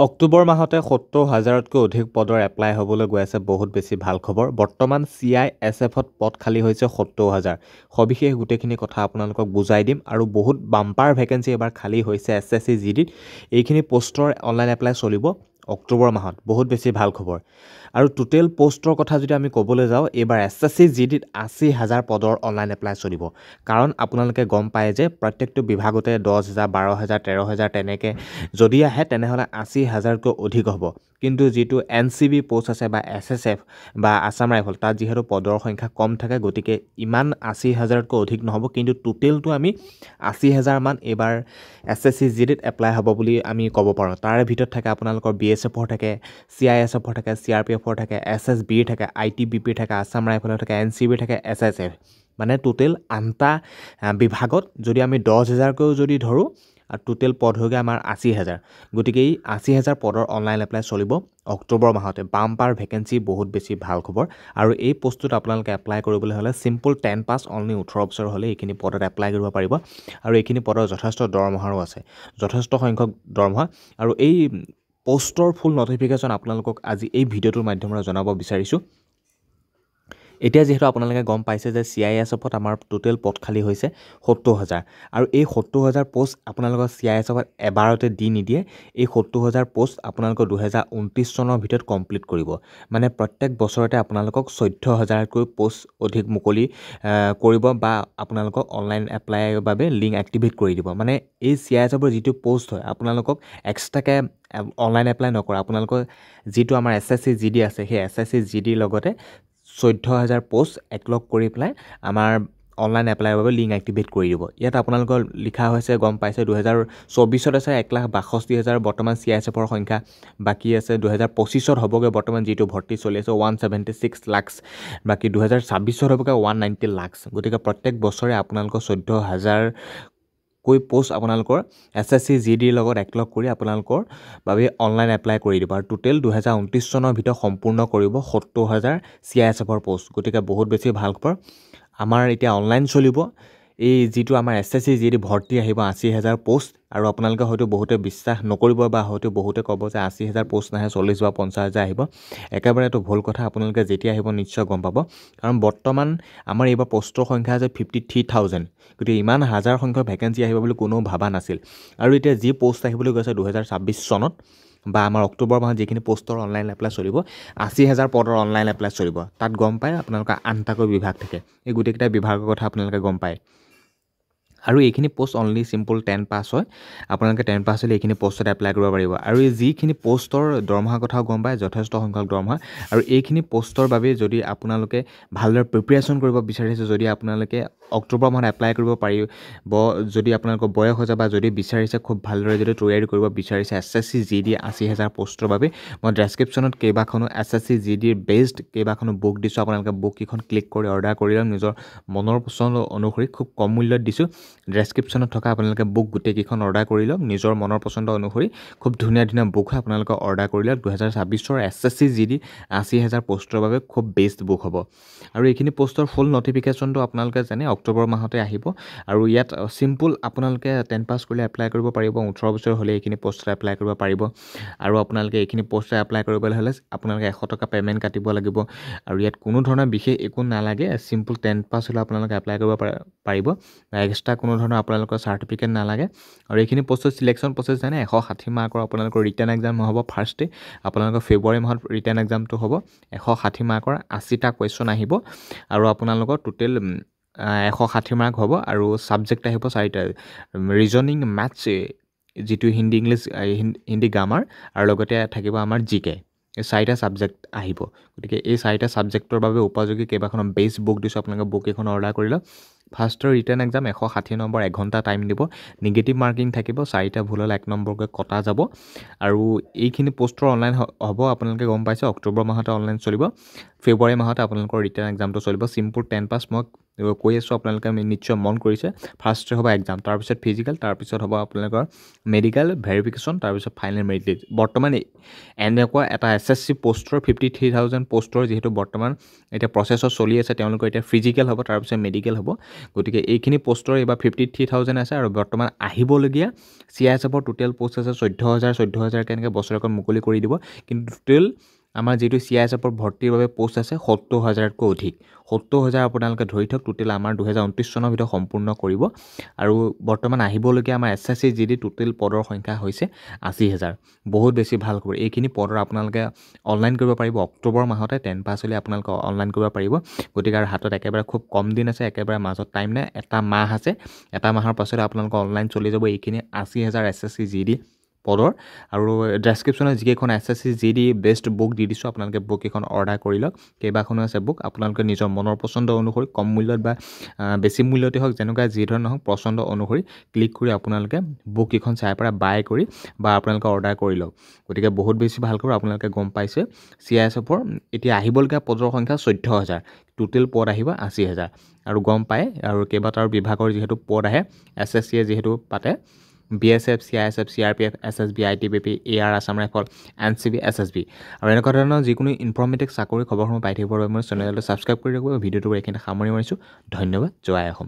অক্টোবৰ মাহতে ৭০,০০০তকৈ অধিক পদৰ এপ্লাই হ'বলৈ গৈ আছে বহুত বেছি ভাল খবৰ। বৰ্তমান CISFত পদ খালী হৈছে ৭০,০০০। সবিশেষ গোটেইখিনি কথা আপোনালোকক বুজাই দিম আৰু বহুত বাম্পাৰ ভেকেঞ্চি এবাৰ খালী হৈছে SSC GDত। এইখিনি পোষ্টৰ অনলাইন এপ্লাই চলিব অক্টোবৰ মাহত, বহুত বেছি ভাল খবৰ। আৰু টোটেল পোষ্টৰ কথা যদি আমি ক'বলৈ যাওঁ, এইবাৰ SSC GDত ৮০,০০০ পদৰ অনলাইন এপ্লাই চলিব। কাৰণ আপোনালোকে গম পায় যে প্ৰত্যেকটো বিভাগতে 10,০০০, 12,০০০, 13,০০০ তেনেকৈ যদি আহে তেনেহ'লে ৮০,০০০তকৈ অধিক হ'ব। কিন্তু যিটো NCB পোষ্ট আছে বা SSF বা আছাম ৰাইফল, তাত যিহেতু পদৰ সংখ্যা কম থাকে, গতিকে ইমান ৮০,০০০তকৈ অধিক নহ'ব। কিন্তু টোটেলটো আমি ৮০,০০০ মান এইবাৰ SSC GDত এপ্লাই হ'ব বুলি আমি ক'ব পাৰোঁ। তাৰে ভিতৰত থাকে আপোনালোকৰ BSFৰ থাকে, CISFৰ থাকে, CRPFৰ থাকে, SSBৰ থাকে, ITBPৰ থাকে, আছাম ৰাইফলৰ থাকে, NCBৰ থাকে, SSF। মানে টোটেল 8টা বিভাগত যদি আমি 10,০০০কৈও যদি ধৰোঁ, আৰু টোটেল পদ হয়গৈ আমাৰ ৮০,০০০। গতিকে এই ৮০,০০০ পদৰ অনলাইন এপ্লাই চলিব অক্টোবৰ মাহতে। বাম্পাৰ ভেকেঞ্চি, বহুত বেছি ভাল খবৰ। আৰু এই পোষ্টটোত আপোনালোকে এপ্লাই কৰিবলৈ হ'লে চিম্পল 10 পাছ, অনলি 18 বছৰ হ'লে এইখিনি পদত এপ্লাই কৰিব পাৰিব। আৰু এইখিনি পদৰ যথেষ্ট দৰমহাৰো আছে, যথেষ্ট সংখ্যক দৰমহা। আৰু এই পোষ্টৰ ফুল নটিফিকেশ্যন আপোনালোকক আজি এই ভিডিঅ'টোৰ মাধ্যমেৰে জনাব বিচাৰিছোঁ। এতিয়া যিহেতু আপোনালোকে গম পাইছে যে CISFত আমাৰ টোটেল পদ খালী হৈছে ৭০,০০০। আৰু এই ৭০,০০০ পোষ্ট আপোনালোকৰ CISFত এবাৰতে দি নিদিয়ে। এই ৭০,০০০ পোষ্ট আপোনালোকৰ 2029 চনৰ ভিতৰত কমপ্লিট কৰিব। মানে প্ৰত্যেক বছৰতে আপোনালোকক 14,০০০কৈ পোষ্ট অধিক মুকলি কৰিব বা আপোনালোকক অনলাইন এপ্লাইৰ বাবে লিংক এক্টিভেট কৰি দিব। মানে এই CISFৰ যিটো পোষ্ট হয়, আপোনালোকক এক্সট্ৰাকৈ অনলাইন এপ্লাই নকৰা। আপোনালোকৰ যিটো আমাৰ SSC GD আছে, সেই SSC GDৰ লগতে 14,০০০ পোষ্ট একলগ কৰি পেলাই আমাৰ অনলাইন এপ্লাইৰ বাবে লিংক এক্টিভেট কৰি দিব। ইয়াত আপোনালোকৰ লিখা হৈছে, গম পাইছে 2024ত আছে 1,62,000 বৰ্তমান CISFৰ সংখ্যা। বাকী আছে 2025ত হ'বগৈ বৰ্তমান যিটো ভৰ্তি চলি আছে 176 লাখ। বাকী 2026ত হ'বগৈ 190 লাখ। গতিকে প্ৰত্যেক বছৰে আপোনালোকৰ 14,০০০কৈ পোষ্ট আপোনালোকৰ SSC GDৰ লগত একলগ কৰি আপোনালোকৰ বাবে অনলাইন এপ্লাই কৰি দিব। আৰু টোটেল 2029 চনৰ ভিতৰত সম্পূৰ্ণ কৰিব ৭০,০০০ CISFৰ পোষ্ট। গতিকে বহুত বেছি ভাল খবৰ। আমাৰ এতিয়া অনলাইন চলিব এই যিটো আমাৰ SSC GD ভৰ্তি আহিব ৮০,০০০ পোষ্ট। আৰু আপোনালোকে হয়তো বহুতে বিশ্বাস নকৰিব বা হয়তো বহুতে ক'ব যে 80,০০০ পোষ্ট নাহে, 40 বা 50,০০০ আহিব। একেবাৰে এইটো ভুল কথা। আপোনালোকে যেতিয়া আহিব নিশ্চয় গম পাব। কাৰণ বৰ্তমান আমাৰ এইবাৰ পোষ্টৰ সংখ্যা আছে 53,000। গতিকে ইমান হাজাৰ সংখ্যক ভেকেঞ্চি আহিব বুলি কোনেও ভাবা নাছিল। আৰু এতিয়া যি পোষ্ট আহিবলৈ গৈছে 2026 চনত বা আমাৰ অক্টোবৰ মাহত যিখিনি পোষ্টৰ অনলাইন এপ্লাই চলিব, ৮০,০০০ পদৰ অনলাইন এপ্লাই চলিব। তাত গম পায় আপোনালোকৰ 8টাকৈ বিভাগ থাকে। এই গোটেইকেইটা বিভাগৰ কথা আপোনালোকে গম পায়। আৰু এইখিনি পোষ্ট অনলি চিম্পল 10 পাছ হয়। আপোনালোকে 10 পাছ হ'লে এইখিনি পোষ্টত এপ্লাই কৰিব পাৰিব। আৰু এই যিখিনি পোষ্টৰ দৰমহাৰ কথাও গম পায়, যথেষ্ট সংখ্যক দৰমহা। আৰু এইখিনি পোষ্টৰ বাবে যদি আপোনালোকে ভালদৰে প্ৰিপেৰেশ্যন কৰিব বিচাৰিছে, যদি আপোনালোকে অক্টোবৰ মাহত এপ্লাই কৰিব পাৰিব, যদি আপোনালোকৰ বয়স হৈ যায় বা যদি বিচাৰিছে খুব ভালদৰে যদি তৈয়াৰী কৰিব বিচাৰিছে SSC GD ৮০,০০০ পোষ্টৰ বাবে, মই ডেছক্ৰিপশ্যনত কেইবাখনো SSC GDৰ বেছড কেইবাখনো বুক দিছোঁ। আপোনালোকে বুককেইখন ক্লিক কৰি অৰ্ডাৰ কৰি লওক নিজৰ মনৰ পচন্দ অনুসৰি। খুব কম মূল্যত দিছোঁ। ডেছক্ৰিপশ্যনত থকা আপোনালোকে বুক গোটেইকেইখন অৰ্ডাৰ কৰি লওক নিজৰ মনৰ পচন্দ অনুসৰি। খুব ধুনীয়া ধুনীয়া বুক হয়, আপোনালোকে অৰ্ডাৰ কৰি লওক। 2026 SSC GD ৮০,০০০ পোষ্টৰ বাবে খুব বেষ্ট বুক হ'ব। আৰু এইখিনি পোষ্টৰ ফুল নটিফিকেশ্যনটো আপোনালোকে জানে অক্টোবৰ মাহতে আহিব। আৰু ইয়াত চিম্পল আপোনালোকে 10 পাছ কৰিলে এপ্লাই কৰিব পাৰিব। 18 বছৰ হ'লে এইখিনি পোষ্টত এপ্লাই কৰিব পাৰিব। আৰু আপোনালোকে এইখিনি পোষ্টত এপ্লাই কৰিবলৈ হ'লে আপোনালোকে 100 টকা পে'মেণ্ট কাটিব লাগিব। আৰু ইয়াত কোনো ধৰণৰ বিশেষ একো নালাগে। চিম্পল 10 পাছ হ'লে আপোনালোকে এপ্লাই কৰিব পাৰিব। এক্সট্ৰা কোনো ধৰণৰ আপোনালোকৰ চাৰ্টিফিকেট নালাগে। আৰু এইখিনি পোষ্টত চিলেকশ্যন প্ৰচেছ জানে 160 মাৰ্কৰ আপোনালোকৰ ৰিটেন এক্সাম হ'ব ফাৰ্ষ্টে। আপোনালোকৰ ফেব্ৰুৱাৰী মাহত ৰিটেন এক্সামটো হ'ব 160 মাৰ্কৰ 80টা কুৱেশ্যন আহিব। আৰু আপোনালোকৰ টোটেল 160 মাৰ্ক হ'ব। আৰু ছাবজেক্ট আহিব 4টা, ৰিজনিং, মেথছ, যিটো হিন্দী ইংলিছ হিন্দী গ্ৰামাৰ, আৰু লগতে থাকিব আমাৰ GK। এই 4টা ছাবজেক্ট আহিব। গতিকে এই 4টা ছাবজেক্টৰ বাবে উপযোগী কেইবাখনো বেষ্ট বুক দিছোঁ। আপোনালোকে বুককেইখন অৰ্ডাৰ কৰি লওক। ফাৰ্ষ্টৰ ৰিটেন এক্সাম 160 নম্বৰ, 1 ঘণ্টা টাইম দিব। নিগেটিভ মাৰ্কিং থাকিব, 4টা ভুল হ'লে 1 নম্বৰকৈ কটা যাব। আৰু এইখিনি পোষ্টৰ অনলাইন হ'ব আপোনালোকে গম পাইছে অক্টোবৰ মাহতে অনলাইন চলিব। ফেব্ৰুৱাৰী মাহতে আপোনালোকৰ ৰিটেন এক্সামটো চলিব। চিম্পল 10 পাছ মই কৈ আছোঁ, আপোনালোকে নিশ্চয় মন কৰিছে। ফাৰ্ষ্টে হ'ব এক্সাম, তাৰপিছত ফিজিকেল, তাৰপিছত হ'ব আপোনালোকৰ মেডিকেল ভেৰিফিকেশ্যন, তাৰপিছত ফাইনেল মেৰিট লিষ্ট। বৰ্তমান এনেকুৱা এটা SSC পোষ্টৰ 53,000 পোষ্টৰ যিহেতু বৰ্তমান এতিয়া প্ৰচেছত চলি আছে, তেওঁলোকৰ এতিয়া ফিজিকেল হ'ব, তাৰপিছত মেডিকেল হ'ব। গতিকে এইখিনি পষ্টৰ এইবাৰ 53,000 আছে আৰু বৰ্তমান আহিবলগীয়া CISFৰ টোটেল পষ্ট আছে 14,000 কেনেকৈ বছৰেকত মুকলি কৰি দিব কিন্তু টোটেল আমাৰ যিটো CISFৰ ভৰ্তিৰ বাবে পষ্ট আছে 70,000তকৈ অধিক 70,000 আপোনালোকে ধৰি থওক টোটেল আমাৰ 2029 চনৰ ভিতৰত সম্পূৰ্ণ কৰিব আৰু বৰ্তমান আহিবলগীয়া আমাৰ SSC GD টোটেল পদৰ সংখ্যা হৈছে 80,000 বহুত বেছি ভাল খবৰ এইখিনি পদৰ আপোনালোকে অনলাইন কৰিব পাৰিব অক্টোবৰ মাহতে 10 পাছ হ'লে আপোনালোকে অনলাইন কৰিব পাৰিব গতিকে আৰু হাতত একেবাৰে খুব কম দিন আছে একেবাৰে মাজত টাইম নাই এটা মাহ আছে এটা মাহৰ পাছতে আপোনালোকৰ অনলাইন চলি যাব এইখিনি 80,000 SSC GD পদৰ আৰু ডেছক্ৰিপশ্যনত যিকেইখন SSC GD বেষ্ট বুক দি দিছোঁ আপোনালোকে বুক এখন অৰ্ডাৰ কৰি লওক কেইবাখনো আছে বুক আপোনালোকে নিজৰ মনৰ পচন্দ অনুসৰি কম মূল্যত বা বেছি মূল্যতে হওক যেনেকুৱা যি ধৰণৰ হওক পচন্দ অনুসৰি ক্লিক কৰি আপোনালোকে বুক কেইখন চাই পৰা বাই কৰি বা আপোনালোকে অৰ্ডাৰ কৰি লওক গতিকে বহুত বেছি ভাল খবৰ আপোনালোকে গম পাইছে CISFৰ এতিয়া আহিবলগীয়া পদৰ সংখ্যা 14,000 টোটেল পদ আহিব 80,000 আৰু গম পায় আৰু কেইবাটাও বিভাগৰ যিহেতু পদ আহে SSCয়ে যিহেতু পাতে BSF, CISF, CRPF, SSB, ITBP, AR, Assam rifle, NCB, SSB আৰু এনেকুৱা ধৰণৰ যিকোনো ইনফৰ্মেটিভ চাকৰি খবৰসমূহ পাই থাকিবৰ বাবে মোৰ চেনেলটো ছাবস্ক্ৰাইব কৰি ৰাখিব ভিডিঅ'টো এইখিনিতে সামৰি মাৰিছোঁ ধন্যবাদ জয় অসম